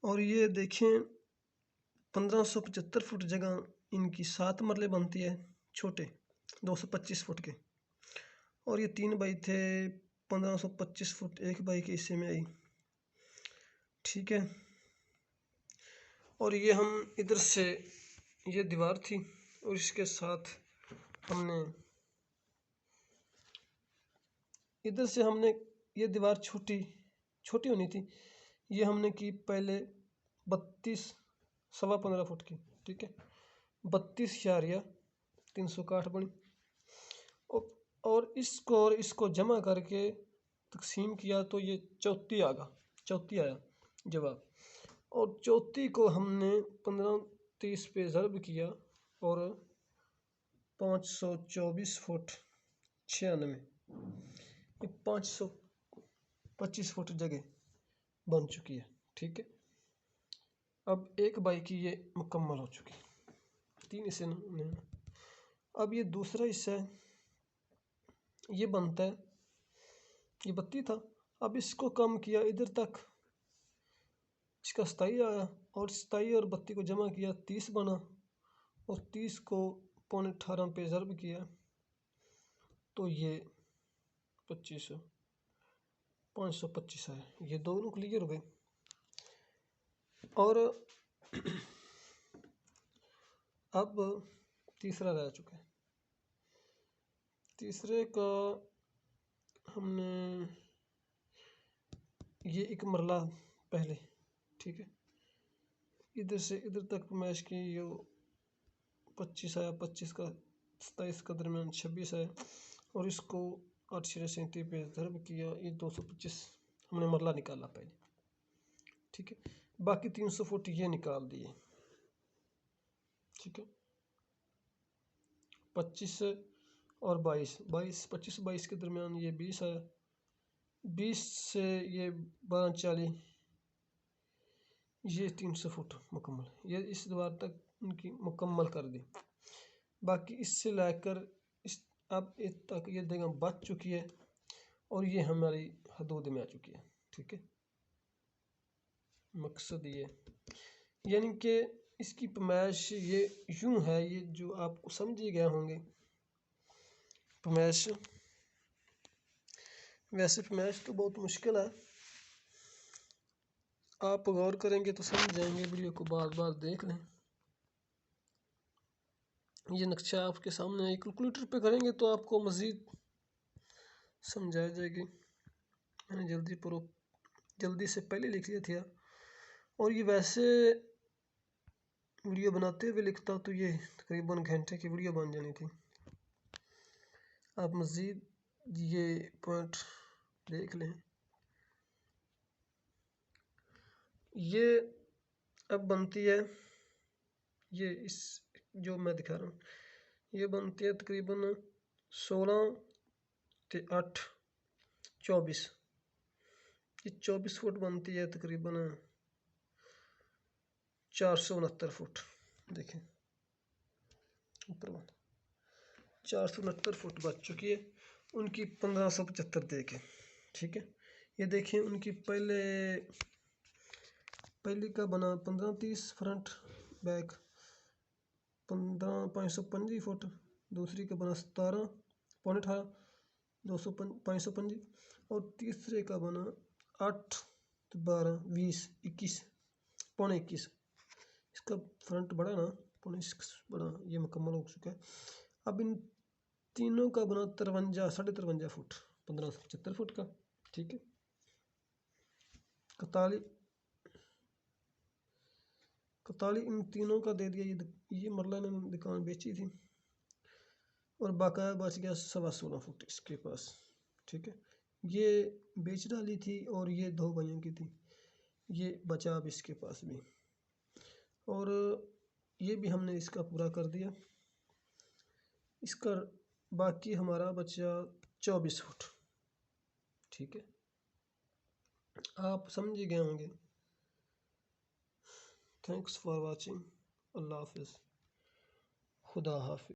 اور یہ دیکھیں 1575 فٹ جگہ ان کی 7 مرلے بنتی ہے چھوٹے 225 فٹ کے، اور یہ 3 بائی تھے 1525 فٹ 1 بائی کے حصے میں آئی، ٹھیک ہے۔ اور یہ ہم ادھر سے یہ دیوار تھی اور اس کے ساتھ ہم نے ادھر سے یہ دیوار چھوٹی ہونی تھی، یہ ہم نے کی پہلے 32 سوا 15 فٹ کی، ٹھیک ہے، 32/361 بنی، اور اس کو جمع کر کے تقسیم کیا تو یہ 34 آیا جواب، اور 34 کو ہم نے 1530 پہ ضرب کیا اور 524 فٹ 96، یہ 525 فٹ جگہ بن چکی ہے، ٹھیک ہے۔ اب 1 بائی کی یہ مکمل ہو چکی، 3 حصے نہیں۔ اب یہ دوسرا حصہ ہے، یہ بنتا ہے، یہ 32 تھا، اب اس کو کم کیا ادھر تک، اس کا 27 آیا، اور 27 اور 32 کو جمع کیا 30 بنا، اور 30 کو 18.5 پہ ضرب کیا تو یہ 525 آیا، یہ دونوں کلیئر ہو گئے۔ اور اب تیسرا رہ چکا ہے، تیسرے کا ہم نے یہ 1 مرلہ پہلے، ٹھیک ہے، ادھر سے ادھر تک پیمائش کی، یہ 25 آیا، 25 کا 27 کا درمیان 26 آیا، اور اس کو 8/37 پہ ضرب کیا، یہ 225 ہم نے مرلہ نکالا پہلے، ٹھیک ہے، باقی 300 فٹ یہ نکال دیے، ٹھیک ہے۔ 25 اور 22 کے درمیان یہ 20 آیا، 20 سے یہ 1240، یہ 300 فٹ مکمل، یہ اس دیوار تک ان کی مکمل کر دی، باقی اس سے لے کر اب تک یہ جگہ بچ چکی ہے، اور یہ ہماری حدود میں آ چکی ہے، ٹھیک ہے۔ مقصد یہ یعنی کہ اس کی پیمائش یہ یوں ہے، یہ جو آپ کو سمجھ گئے ہوں گے پیمائش، ویسے پیمائش تو بہت مشکل ہے، آپ غور کریں گے تو سمجھ جائیں گے، ویڈیو کو بار بار دیکھ لیں۔ یہ نقشہ آپ کے سامنے ہے، کیلکولیٹر پہ کریں گے تو آپ کو مزید سمجھایا جائے گی، میں نے جلدی سے پہلے لکھ لیا تھا، اور یہ ویسے ویڈیو بناتے ہوئے لکھتا تو یہ تقریباً گھنٹے کی ویڈیو بن جانی تھی۔ آپ مزید یہ پوائنٹ دیکھ لیں، یہ اب بنتی ہے، یہ جو میں دکھا رہا ہوں یہ بنتی ہے تقریباً 16 تے 8 24، یہ 24 فٹ بنتی ہے تقریباً 469 فٹ، دیکھیں اوپر 469 فٹ بچ چکی ہے، ان کی 1575 دیکھیں، ٹھیک ہے۔ یہ دیکھیں ان کی پہلی کا بنا 1530 فرنٹ بیک 525 فٹ، دوسری کا بنا 17.18 525، اور تیسرے کا بنا 8 12 20 21 21، اس کا فرنٹ بڑا نا 6 بڑا، یہ مکمل ہو چکا ہے۔ اب ان تینوں کا بنا 53 فٹ 1575 فٹ کا، ٹھیک ہے۔ 41 ان تینوں کا دے دیا، یہ مرلہ نے دکان بیچی تھی، اور باقاعدہ بچ گیا 16.25 فٹ اس کے پاس، ٹھیک ہے، یہ بیچ ڈالی تھی، اور یہ 2 بھائیوں کی تھی، یہ بچا اب اس کے پاس بھی، اور یہ بھی ہم نے اس کا پورا کر دیا، اس کا باقی ہمارا بچا 24 فٹ، ٹھیک ہے۔ آپ سمجھ گئے ہوں گے۔ تھینکس فار واچنگ، اللہ حافظ، خدا حافظ۔